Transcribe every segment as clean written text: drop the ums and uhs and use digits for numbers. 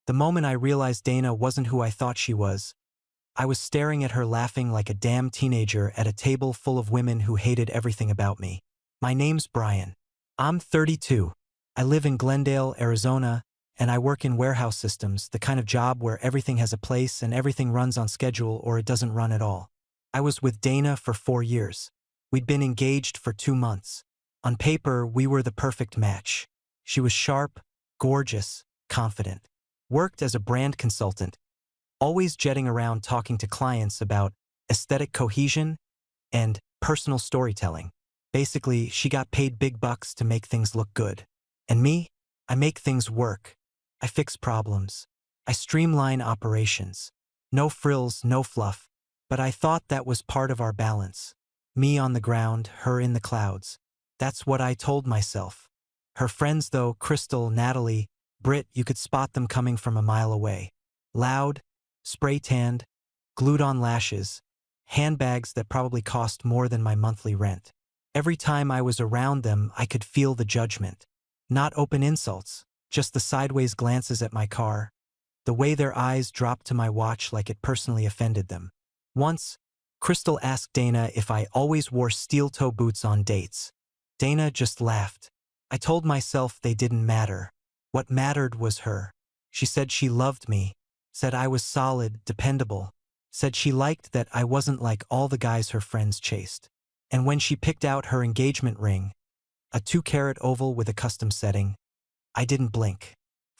The moment I realized Dana wasn't who I thought she was, I was staring at her laughing like a damn teenager at a table full of women who hated everything about me. My name's Brian. I'm 32. I live in Glendale, Arizona, and I work in warehouse systems, the kind of job where everything has a place and everything runs on schedule or it doesn't run at all. I was with Dana for 4 years. We'd been engaged for 2 months. On paper, we were the perfect match. She was sharp, gorgeous, confident. Worked as a brand consultant, always jetting around talking to clients about aesthetic cohesion and personal storytelling. Basically, she got paid big bucks to make things look good. And me? I make things work. I fix problems. I streamline operations. No frills, no fluff. But I thought that was part of our balance. Me on the ground, her in the clouds. That's what I told myself. Her friends though, Crystal, Natalie, Britt, you could spot them coming from a mile away. Loud, spray-tanned, glued-on lashes, handbags that probably cost more than my monthly rent. Every time I was around them, I could feel the judgment. Not open insults, just the sideways glances at my car, the way their eyes dropped to my watch like it personally offended them. Once, Crystal asked Dana if I always wore steel-toe boots on dates. Dana just laughed. I told myself they didn't matter. What mattered was her. She said she loved me, said I was solid, dependable, said she liked that I wasn't like all the guys her friends chased. And when she picked out her engagement ring, a 2-carat oval with a custom setting, I didn't blink.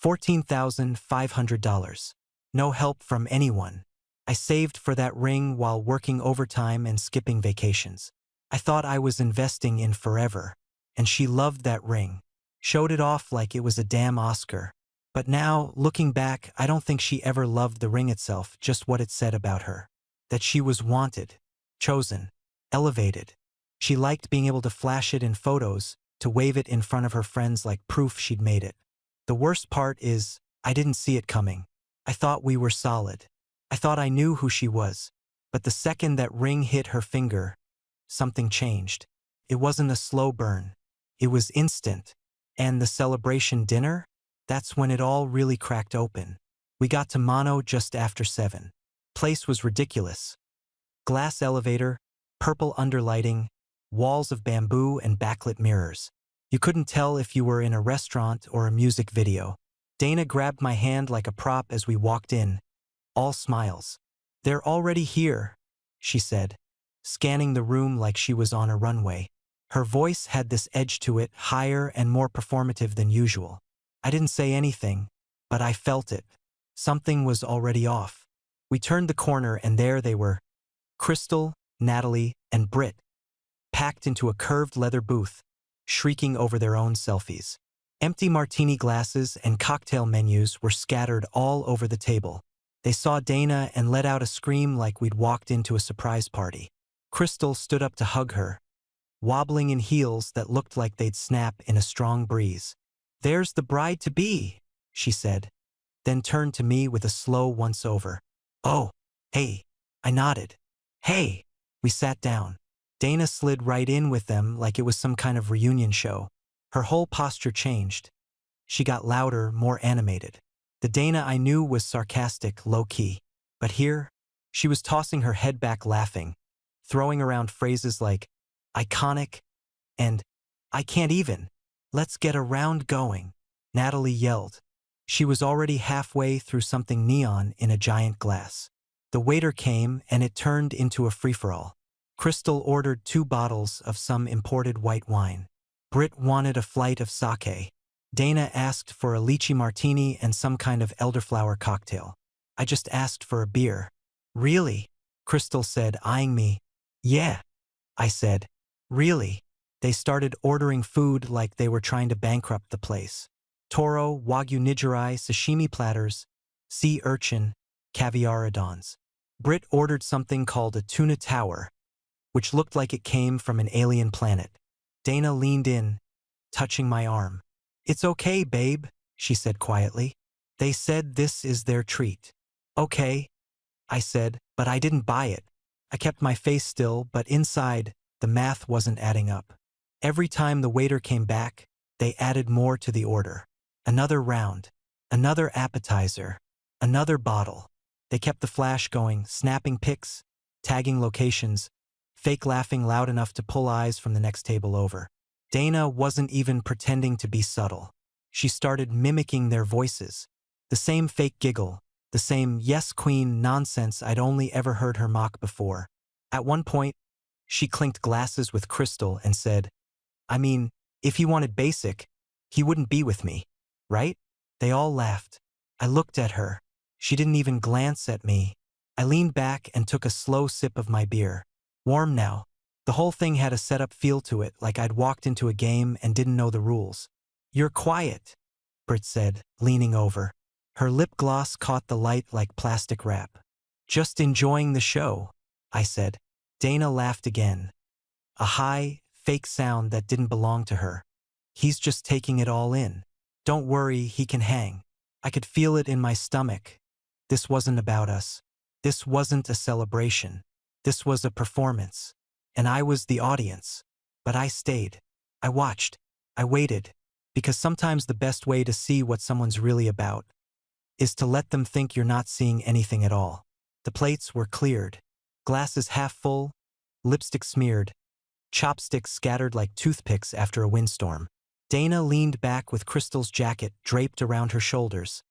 $14,500. No help from anyone. I saved for that ring while working overtime and skipping vacations. I thought I was investing in forever. And she loved that ring. Showed it off like it was a damn Oscar. But now, looking back, I don't think she ever loved the ring itself, just what it said about her. That she was wanted, chosen, elevated. She liked being able to flash it in photos, to wave it in front of her friends like proof she'd made it. The worst part is, I didn't see it coming. I thought we were solid. I thought I knew who she was. But the second that ring hit her finger, something changed. It wasn't a slow burn. It was instant. And the celebration dinner? That's when it all really cracked open. We got to Mono just after 7. Place was ridiculous. Glass elevator, purple underlighting, walls of bamboo and backlit mirrors. You couldn't tell if you were in a restaurant or a music video. Dana grabbed my hand like a prop as we walked in, all smiles. "They're already here," she said, scanning the room like she was on a runway. Her voice had this edge to it, higher and more performative than usual. I didn't say anything, but I felt it. Something was already off. We turned the corner and there they were. Crystal, Natalie, and Britt, packed into a curved leather booth, shrieking over their own selfies. Empty martini glasses and cocktail menus were scattered all over the table. They saw Dana and let out a scream like we'd walked into a surprise party. Crystal stood up to hug her, wobbling in heels that looked like they'd snap in a strong breeze. "There's the bride-to-be," she said, then turned to me with a slow once-over. "Oh, hey." I nodded. "Hey." We sat down. Dana slid right in with them like it was some kind of reunion show. Her whole posture changed. She got louder, more animated. The Dana I knew was sarcastic, low-key. But here, she was tossing her head back laughing, throwing around phrases like, "iconic," and "I can't even. Let's get a round going," Natalie yelled. She was already halfway through something neon in a giant glass. The waiter came and it turned into a free-for-all. Crystal ordered 2 bottles of some imported white wine. Britt wanted a flight of sake. Dana asked for a lychee martini and some kind of elderflower cocktail. I just asked for a beer. "Really?" Crystal said, eyeing me. "Yeah," I said. "Really?" They started ordering food like they were trying to bankrupt the place. Toro, Wagyu nigiri, sashimi platters, sea urchin, caviar adons. Britt ordered something called a tuna tower, which looked like it came from an alien planet. Dana leaned in, touching my arm. "It's okay, babe," she said quietly. "They said this is their treat." "Okay," I said, but I didn't buy it. I kept my face still, but inside, the math wasn't adding up. Every time the waiter came back, they added more to the order. Another round. Another appetizer. Another bottle. They kept the flash going, snapping pics, tagging locations, fake laughing loud enough to pull eyes from the next table over. Dana wasn't even pretending to be subtle. She started mimicking their voices. The same fake giggle, the same yes queen nonsense I'd only ever heard her mock before. At one point, she clinked glasses with Crystal and said, I mean, if he wanted basic, he wouldn't be with me, right? They all laughed. I looked at her. She didn't even glance at me. I leaned back and took a slow sip of my beer. Warm now. The whole thing had a set-up feel to it, like I'd walked into a game and didn't know the rules. You're quiet, Britt said, leaning over. Her lip gloss caught the light like plastic wrap. Just enjoying the show, I said. Dana laughed again. A high, fake sound that didn't belong to her. He's just taking it all in. Don't worry, he can hang. I could feel it in my stomach. This wasn't about us. This wasn't a celebration. This was a performance. And I was the audience. But I stayed. I watched. I waited. Because sometimes the best way to see what someone's really about is to let them think you're not seeing anything at all. The plates were cleared. Glasses half full, lipstick smeared, chopsticks scattered like toothpicks after a windstorm. Dana leaned back with Crystal's jacket draped around her shoulders,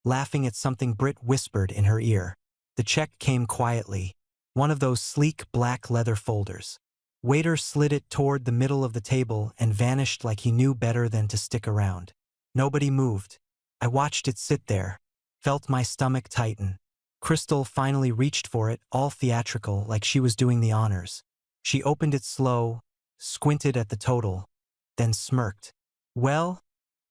laughing at something Britt whispered in her ear. The check came quietly, one of those sleek black leather folders. Waiter slid it toward the middle of the table and vanished like he knew better than to stick around. Nobody moved. I watched it sit there, felt my stomach tighten. Crystal finally reached for it, all theatrical, like she was doing the honors. She opened it slow, squinted at the total, then smirked. Well,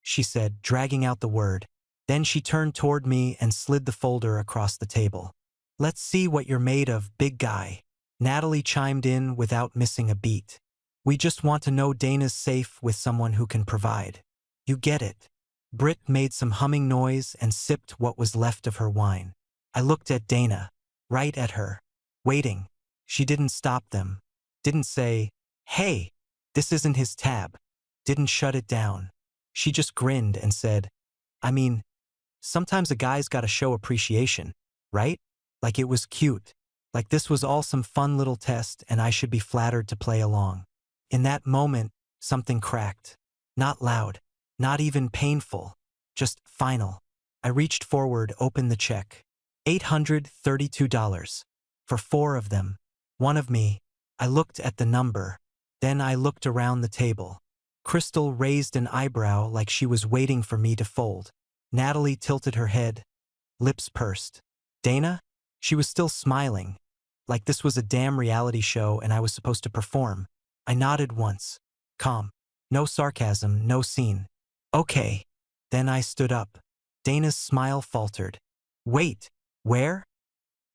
she said, dragging out the word. Then she turned toward me and slid the folder across the table. Let's see what you're made of, big guy. Natalie chimed in without missing a beat. We just want to know Dana's safe with someone who can provide. You get it. Britt made some humming noise and sipped what was left of her wine. I looked at Dana, right at her, waiting. She didn't stop them. Didn't say, hey, this isn't his tab. Didn't shut it down. She just grinned and said, I mean, sometimes a guy's gotta show appreciation, right? Like it was cute. Like this was all some fun little test and I should be flattered to play along. In that moment, something cracked. Not loud, not even painful, just final. I reached forward, opened the check. $832. For 4 of them. One of me. I looked at the number. Then I looked around the table. Crystal raised an eyebrow like she was waiting for me to fold. Natalie tilted her head, lips pursed. Dana? She was still smiling, like this was a damn reality show and I was supposed to perform. I nodded once. Calm. No sarcasm, no scene. Okay. Then I stood up. Dana's smile faltered. Wait, where?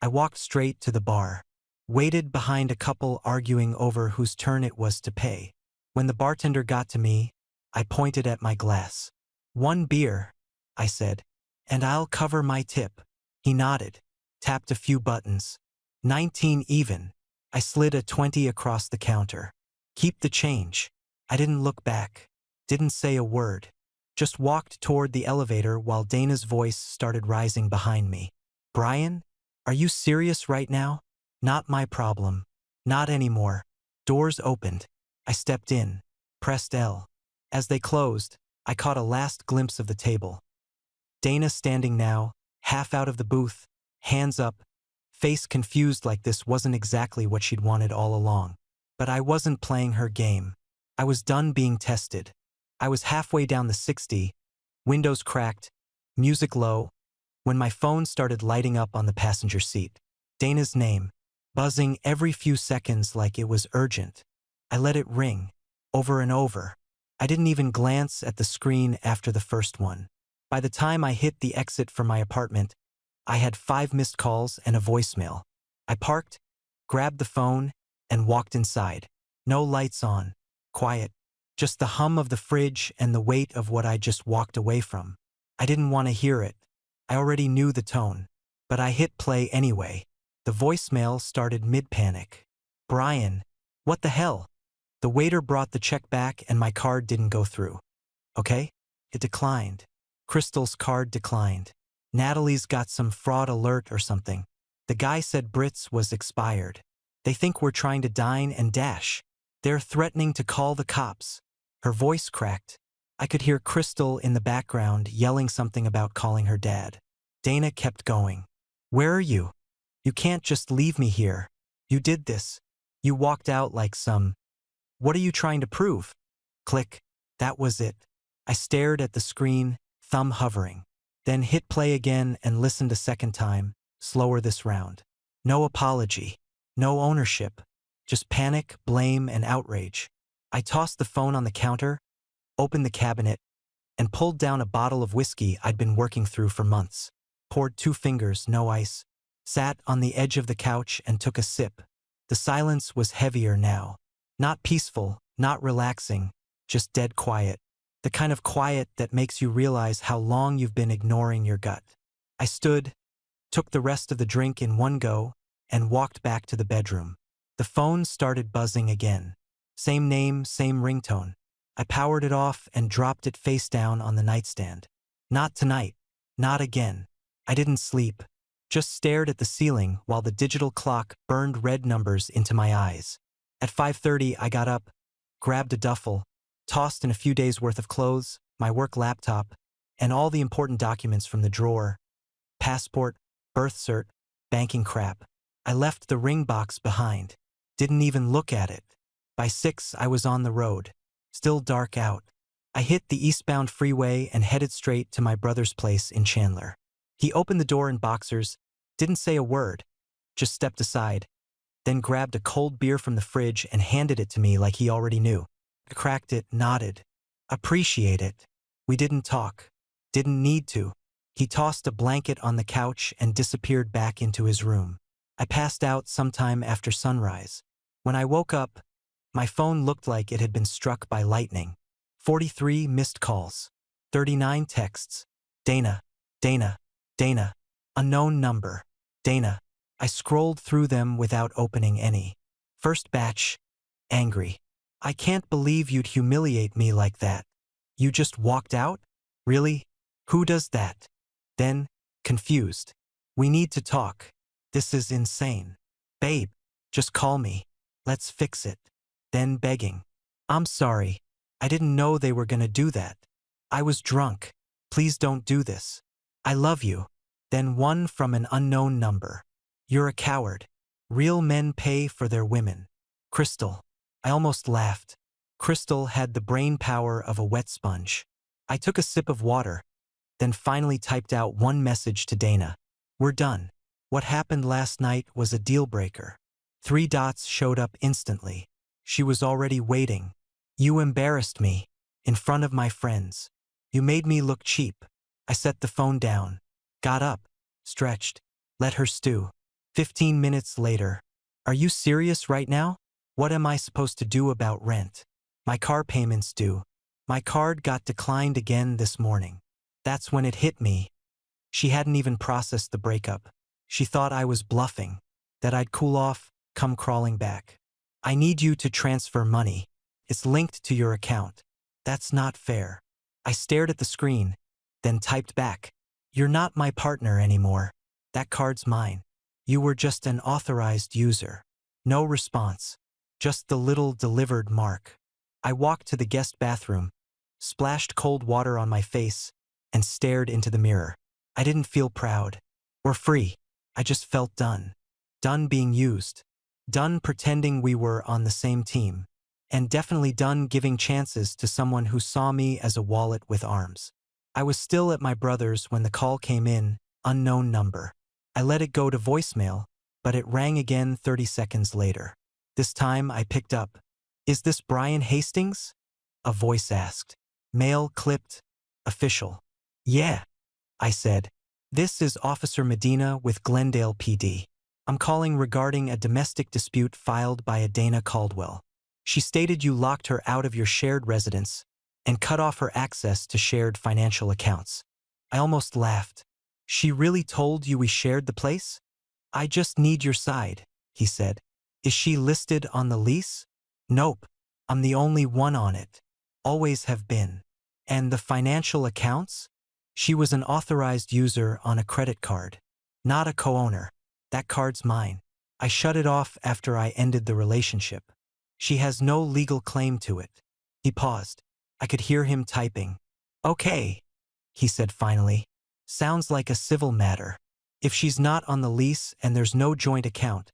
I walked straight to the bar. Waited behind a couple arguing over whose turn it was to pay. When the bartender got to me, I pointed at my glass. 1 beer, I said, and I'll cover my tip. He nodded, tapped a few buttons. 19 even. I slid a 20 across the counter. Keep the change. I didn't look back. Didn't say a word. Just walked toward the elevator while Dana's voice started rising behind me. Brian? Are you serious right now? Not my problem. Not anymore. Doors opened. I stepped in. Pressed L. As they closed, I caught a last glimpse of the table. Dana standing now, half out of the booth, hands up, face confused like this wasn't exactly what she'd wanted all along. But I wasn't playing her game. I was done being tested. I was halfway down the 60, windows cracked, music low, when my phone started lighting up on the passenger seat. Dana's name, buzzing every few seconds like it was urgent. I let it ring, over and over. I didn't even glance at the screen after the first one. By the time I hit the exit from my apartment, I had 5 missed calls and a voicemail. I parked, grabbed the phone, and walked inside. No lights on. Quiet. Just the hum of the fridge and the weight of what I just walked away from. I didn't want to hear it. I already knew the tone. But I hit play anyway. The voicemail started mid-panic. Brian, what the hell? The waiter brought the check back and my card didn't go through. Okay? It declined. Crystal's card declined. Natalie's got some fraud alert or something. The guy said Brit's was expired. They think we're trying to dine and dash. They're threatening to call the cops. Her voice cracked. I could hear Crystal in the background yelling something about calling her dad. Dana kept going. Where are you? You can't just leave me here. You did this. You walked out like some. What are you trying to prove? Click. That was it. I stared at the screen, thumb hovering. Then hit play again and listened a second time, slower this round. No apology. No ownership. Just panic, blame, and outrage. I tossed the phone on the counter, opened the cabinet, and pulled down a bottle of whiskey I'd been working through for months. Poured 2 fingers, no ice. Sat on the edge of the couch and took a sip. The silence was heavier now. Not peaceful, not relaxing, just dead quiet. The kind of quiet that makes you realize how long you've been ignoring your gut. I stood, took the rest of the drink in one go, and walked back to the bedroom. The phone started buzzing again. Same name, same ringtone. I powered it off and dropped it face down on the nightstand. Not tonight. Not again. I didn't sleep. Just stared at the ceiling while the digital clock burned red numbers into my eyes. At 5:30, I got up, grabbed a duffel, tossed in a few days' worth of clothes, my work laptop, and all the important documents from the drawer. Passport, birth cert, banking crap. I left the ring box behind. Didn't even look at it. By 6, I was on the road. Still dark out. I hit the eastbound freeway and headed straight to my brother's place in Chandler. He opened the door in boxers, didn't say a word, just stepped aside, then grabbed a cold beer from the fridge and handed it to me like he already knew. I cracked it, nodded. Appreciate it. We didn't talk. Didn't need to. He tossed a blanket on the couch and disappeared back into his room. I passed out sometime after sunrise. When I woke up, my phone looked like it had been struck by lightning. 43 missed calls. 39 texts. Dana. Dana. Dana. Unknown number. Dana. I scrolled through them without opening any. First batch. Angry. I can't believe you'd humiliate me like that. You just walked out? Really? Who does that? Then, confused. We need to talk. This is insane. Babe, just call me. Let's fix it. Then begging. I'm sorry. I didn't know they were gonna do that. I was drunk. Please don't do this. I love you. Then one from an unknown number. You're a coward. Real men pay for their women. Crystal. I almost laughed. Crystal had the brain power of a wet sponge. I took a sip of water, then finally typed out one message to Dana. We're done. What happened last night was a deal breaker. 3 dots showed up instantly. She was already waiting. You embarrassed me. In front of my friends. You made me look cheap. I set the phone down. Got up. Stretched. Let her stew. 15 minutes later. Are you serious right now? What am I supposed to do about rent? My car payment's due. My card got declined again this morning. That's when it hit me. She hadn't even processed the breakup. She thought I was bluffing. That I'd cool off, come crawling back. I need you to transfer money. It's linked to your account. That's not fair. I stared at the screen, then typed back. You're not my partner anymore. That card's mine. You were just an authorized user. No response. Just the little delivered mark. I walked to the guest bathroom, splashed cold water on my face, and stared into the mirror. I didn't feel proud or free. I just felt done. Done being used. Done pretending we were on the same team. And definitely done giving chances to someone who saw me as a wallet with arms. I was still at my brother's when the call came in, unknown number. I let it go to voicemail, but it rang again 30 seconds later. This time I picked up. Is this Brian Hastings? A voice asked. Male clipped. Official. Yeah, I said. This is Officer Medina with Glendale PD. I'm calling regarding a domestic dispute filed by a Dana Caldwell. She stated you locked her out of your shared residence and cut off her access to shared financial accounts. I almost laughed. She really told you we shared the place? I just need your side, he said. Is she listed on the lease? Nope. I'm the only one on it. Always have been. And the financial accounts? She was an authorized user on a credit card, not a co-owner. That card's mine. I shut it off after I ended the relationship. She has no legal claim to it. He paused. I could hear him typing. Okay, he said finally. Sounds like a civil matter. If she's not on the lease and there's no joint account,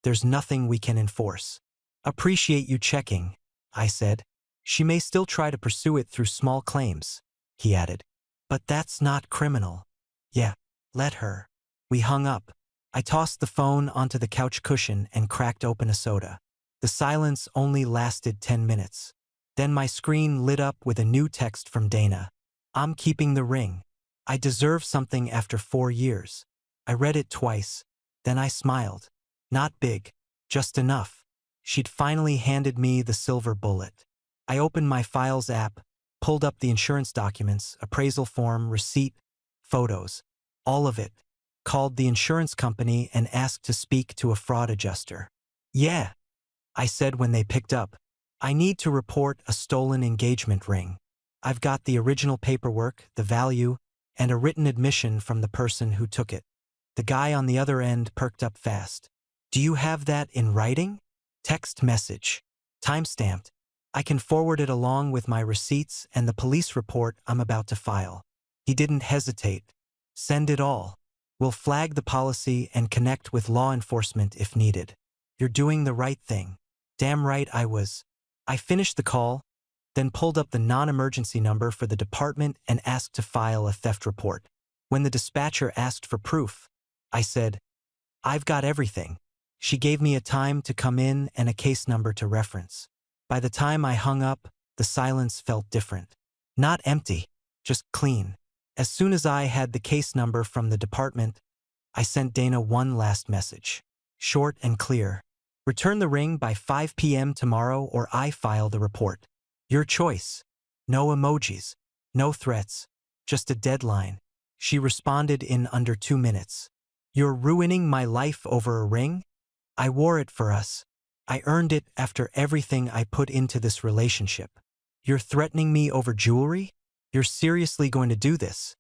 there's nothing we can enforce. Appreciate you checking, I said. She may still try to pursue it through small claims, he added. But that's not criminal. Yeah, let her. We hung up. I tossed the phone onto the couch cushion and cracked open a soda. The silence only lasted 10 minutes. Then my screen lit up with a new text from Dana. I'm keeping the ring. I deserve something after 4 years. I read it twice. Then I smiled. Not big, just enough. She'd finally handed me the silver bullet. I opened my Files app, pulled up the insurance documents, appraisal form, receipt, photos. All of it. Called the insurance company and asked to speak to a fraud adjuster. Yeah, I said when they picked up. I need to report a stolen engagement ring. I've got the original paperwork, the value, and a written admission from the person who took it. The guy on the other end perked up fast. Do you have that in writing? Text message. Timestamped. I can forward it along with my receipts and the police report I'm about to file. He didn't hesitate. Send it all. We'll flag the policy and connect with law enforcement if needed. You're doing the right thing. Damn right I was. I finished the call, then pulled up the non-emergency number for the department and asked to file a theft report. When the dispatcher asked for proof, I said, I've got everything. She gave me a time to come in and a case number to reference. By the time I hung up, the silence felt different. Not empty, just clean. As soon as I had the case number from the department, I sent Dana one last message. Short and clear. Return the ring by 5 p.m. tomorrow or I file the report. Your choice. No emojis. No threats. Just a deadline. She responded in under 2 minutes. You're ruining my life over a ring? I wore it for us. I earned it after everything I put into this relationship. You're threatening me over jewelry? You're seriously going to do this?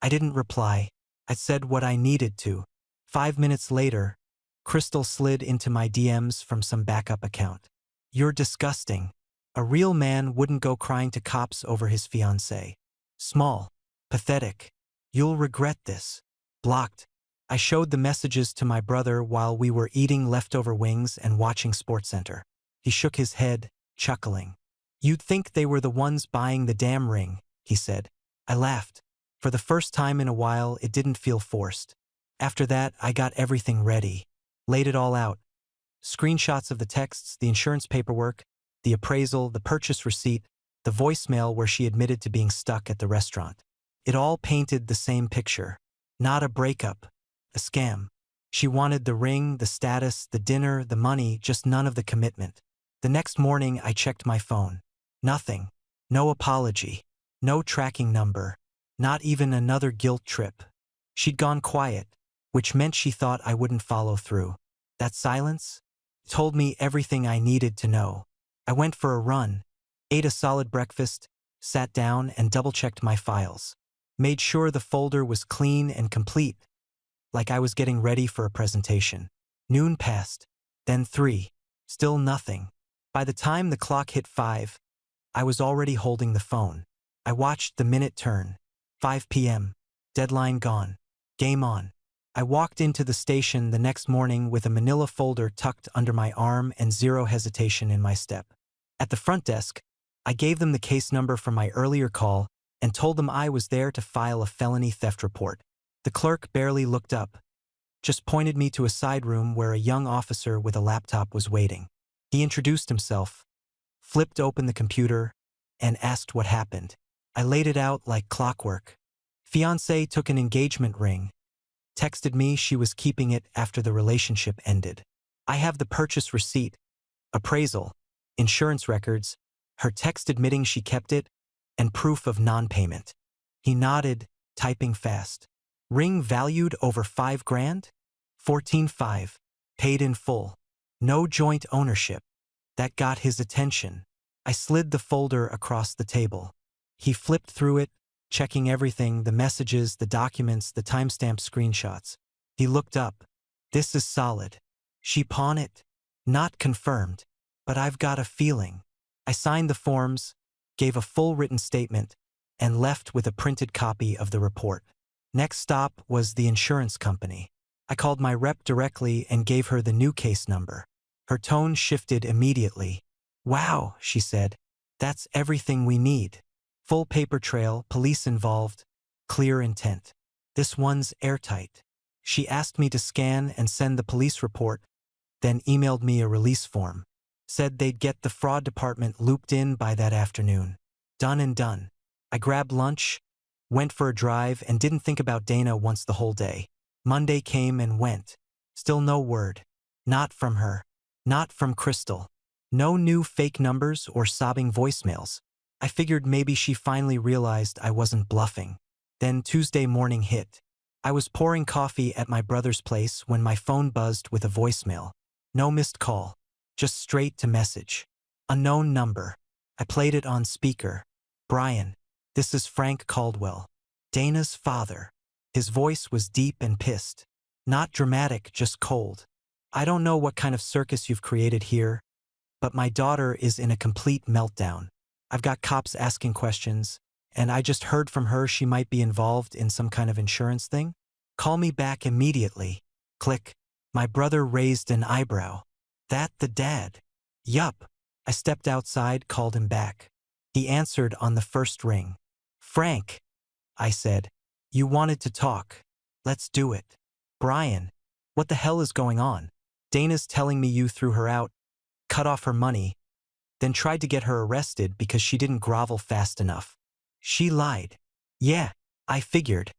I didn't reply. I said what I needed to. 5 minutes later, Crystal slid into my DMs from some backup account. You're disgusting. A real man wouldn't go crying to cops over his fiancée. Small. Pathetic. You'll regret this. Blocked. I showed the messages to my brother while we were eating leftover wings and watching SportsCenter. He shook his head, chuckling. You'd think they were the ones buying the damn ring, he said. I laughed. For the first time in a while, it didn't feel forced. After that, I got everything ready. Laid it all out. Screenshots of the texts, the insurance paperwork, the appraisal, the purchase receipt, the voicemail where she admitted to being stuck at the restaurant. It all painted the same picture. Not a breakup. A scam. She wanted the ring, the status, the dinner, the money, just none of the commitment. The next morning, I checked my phone. Nothing. No apology. No tracking number. Not even another guilt trip. She'd gone quiet, which meant she thought I wouldn't follow through. That silence told me everything I needed to know. I went for a run, ate a solid breakfast, sat down and double-checked my files. Made sure the folder was clean and complete, like I was getting ready for a presentation. Noon passed, then 3. Still nothing. By the time the clock hit 5, I was already holding the phone. I watched the minute turn. 5 p.m. Deadline gone. Game on. I walked into the station the next morning with a manila folder tucked under my arm and zero hesitation in my step. At the front desk, I gave them the case number from my earlier call and told them I was there to file a felony theft report. The clerk barely looked up, just pointed me to a side room where a young officer with a laptop was waiting. He introduced himself, flipped open the computer, and asked what happened. I laid it out like clockwork. Fiancé took an engagement ring, texted me she was keeping it after the relationship ended. I have the purchase receipt, appraisal, insurance records, her text admitting she kept it, and proof of non-payment. He nodded, typing fast. Ring valued over $5,000? 14.5. Paid in full. No joint ownership. That got his attention. I slid the folder across the table. He flipped through it, checking everything, the messages, the documents, the timestamp screenshots. He looked up. This is solid. She pawned it? Not confirmed. But I've got a feeling. I signed the forms, gave a full written statement, and left with a printed copy of the report. Next stop was the insurance company. I called my rep directly and gave her the new case number. Her tone shifted immediately. Wow, she said. That's everything we need. Full paper trail, police involved, clear intent. This one's airtight. She asked me to scan and send the police report, then emailed me a release form. Said they'd get the fraud department looped in by that afternoon. Done and done. I grabbed lunch, went for a drive, and didn't think about Dana once the whole day. Monday came and went. Still no word. Not from her. Not from Crystal. No new fake numbers or sobbing voicemails. I figured maybe she finally realized I wasn't bluffing. Then Tuesday morning hit. I was pouring coffee at my brother's place when my phone buzzed with a voicemail. No missed call. Just straight to message. Unknown number. I played it on speaker. Brian, this is Frank Caldwell. Dana's father. His voice was deep and pissed. Not dramatic, just cold. I don't know what kind of circus you've created here, but my daughter is in a complete meltdown. I've got cops asking questions, and I just heard from her she might be involved in some kind of insurance thing. Call me back immediately. Click. My brother raised an eyebrow. That the dad? Yup. I stepped outside, called him back. He answered on the first ring. Frank, I said. You wanted to talk. Let's do it. Brian, what the hell is going on? Dana's telling me you threw her out, cut off her money, then tried to get her arrested because she didn't grovel fast enough. She lied. Yeah, I figured.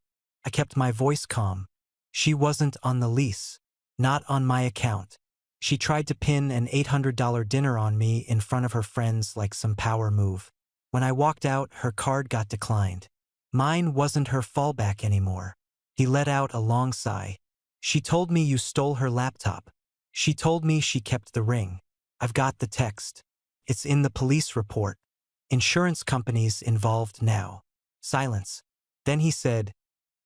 I kept my voice calm. She wasn't on the lease. Not on my account. She tried to pin an $800 dinner on me in front of her friends like some power move. When I walked out, her card got declined. Mine wasn't her fallback anymore. He let out a long sigh. She told me you stole her laptop. She told me she kept the ring. I've got the text. It's in the police report. Insurance companies involved now. Silence. Then he said,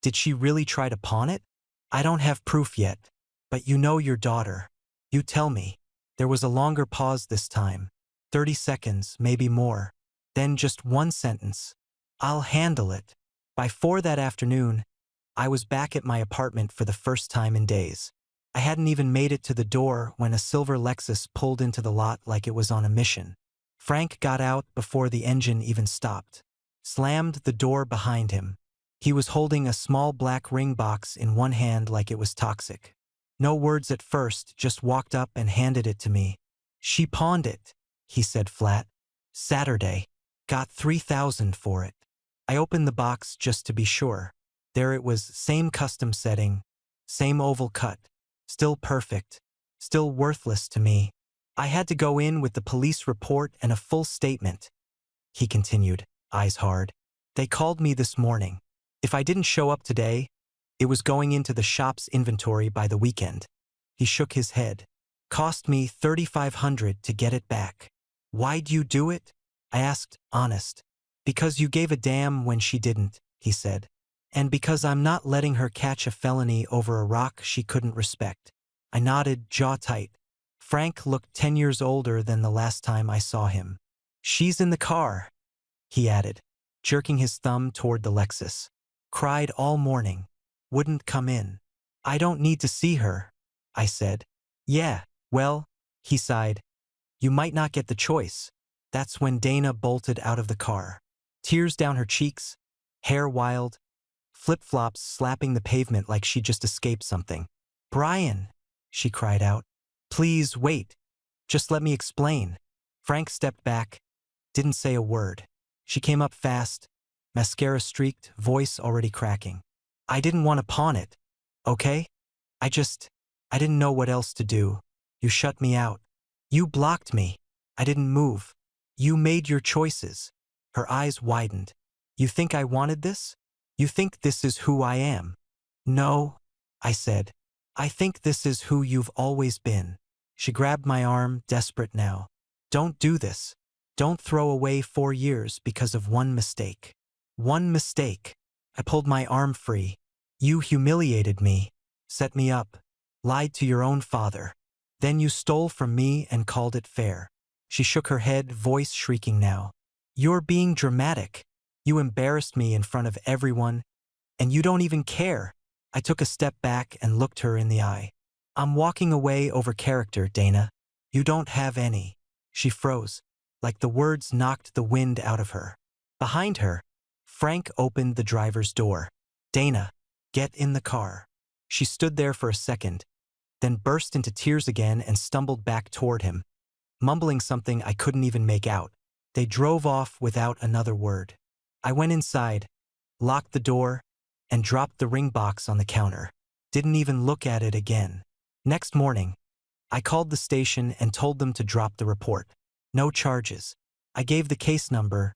did she really try to pawn it? I don't have proof yet. But you know your daughter. You tell me. There was a longer pause this time. 30 seconds, maybe more. Then just one sentence. I'll handle it. By 4 that afternoon, I was back at my apartment for the first time in days. I hadn't even made it to the door when a silver Lexus pulled into the lot like it was on a mission. Frank got out before the engine even stopped. Slammed the door behind him. He was holding a small black ring box in one hand like it was toxic. No words at first, just walked up and handed it to me. She pawned it, he said flat. Saturday. Got $3,000 for it. I opened the box just to be sure. There it was, same custom setting, same oval cut. Still perfect. Still worthless to me. I had to go in with the police report and a full statement. He continued, eyes hard. They called me this morning. If I didn't show up today, it was going into the shop's inventory by the weekend. He shook his head. Cost me $3,500 to get it back. Why'd you do it? I asked, honest. Because you gave a damn when she didn't, he said. And because I'm not letting her catch a felony over a rock she couldn't respect. I nodded, jaw tight. Frank looked 10 years older than the last time I saw him. She's in the car, he added, jerking his thumb toward the Lexus. Cried all morning. Wouldn't come in. I don't need to see her, I said. Yeah, well, he sighed. You might not get the choice. That's when Dana bolted out of the car. Tears down her cheeks, hair wild, flip-flops slapping the pavement like she just escaped something. Brian, she cried out. Please wait. Just let me explain. Frank stepped back, didn't say a word. She came up fast, mascara streaked, voice already cracking. I didn't want to pawn it, okay? I didn't know what else to do. You shut me out. You blocked me. I didn't move. You made your choices. Her eyes widened. You think I wanted this? You think this is who I am? No, I said. I think this is who you've always been. She grabbed my arm, desperate now. Don't do this. Don't throw away 4 years because of one mistake. One mistake. I pulled my arm free. You humiliated me, set me up, lied to your own father. Then you stole from me and called it fair. She shook her head, voice shrieking now. You're being dramatic. You embarrassed me in front of everyone, and you don't even care. I took a step back and looked her in the eye. I'm walking away over character, Dana. You don't have any. She froze, like the words knocked the wind out of her. Behind her, Frank opened the driver's door. Dana, get in the car. She stood there for a second, then burst into tears again and stumbled back toward him, mumbling something I couldn't even make out. They drove off without another word. I went inside, locked the door, and dropped the ring box on the counter. Didn't even look at it again. Next morning, I called the station and told them to drop the report. No charges. I gave the case number,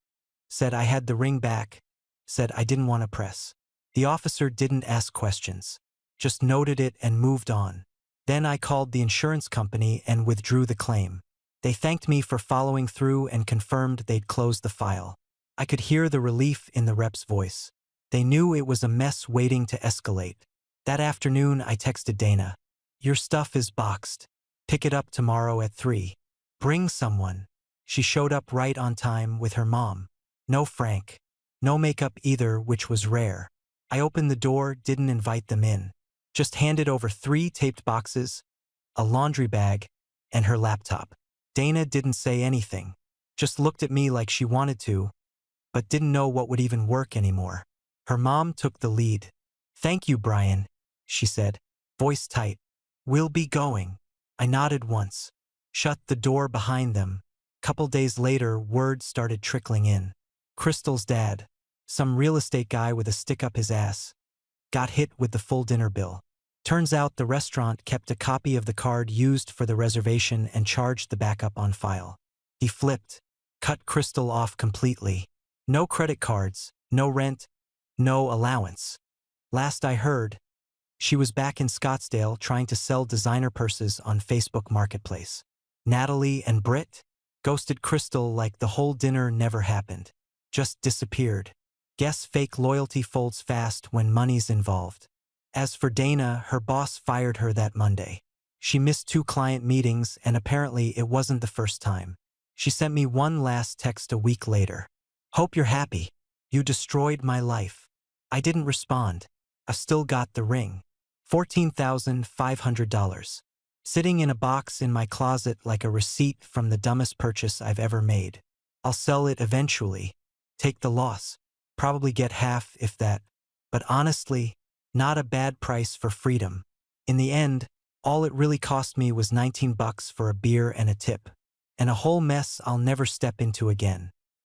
said I had the ring back, said I didn't want to press. The officer didn't ask questions, just noted it and moved on. Then I called the insurance company and withdrew the claim. They thanked me for following through and confirmed they'd closed the file. I could hear the relief in the rep's voice. They knew it was a mess waiting to escalate. That afternoon, I texted Dana. Your stuff is boxed. Pick it up tomorrow at 3. Bring someone. She showed up right on time with her mom. No Frank. No makeup either, which was rare. I opened the door, didn't invite them in. Just handed over 3 taped boxes, a laundry bag, and her laptop. Dana didn't say anything. Just looked at me like she wanted to, but didn't know what would even work anymore. Her mom took the lead. Thank you, Brian, she said, voice tight. We'll be going. I nodded once. Shut the door behind them. Couple days later, word started trickling in. Crystal's dad, some real estate guy with a stick up his ass, got hit with the full dinner bill. Turns out the restaurant kept a copy of the card used for the reservation and charged the backup on file. He flipped, cut Crystal off completely. No credit cards, no rent, no allowance. Last I heard, she was back in Scottsdale trying to sell designer purses on Facebook Marketplace. Natalie and Britt ghosted Crystal like the whole dinner never happened. Just disappeared. Guess fake loyalty folds fast when money's involved. As for Dana, her boss fired her that Monday. She missed 2 client meetings, and apparently it wasn't the first time. She sent me one last text a week later. Hope you're happy. You destroyed my life. I didn't respond. I've still got the ring. $14,500. Sitting in a box in my closet like a receipt from the dumbest purchase I've ever made. I'll sell it eventually. Take the loss. Probably get half, if that. But honestly, not a bad price for freedom. In the end, all it really cost me was $19 for a beer and a tip. And a whole mess I'll never step into again.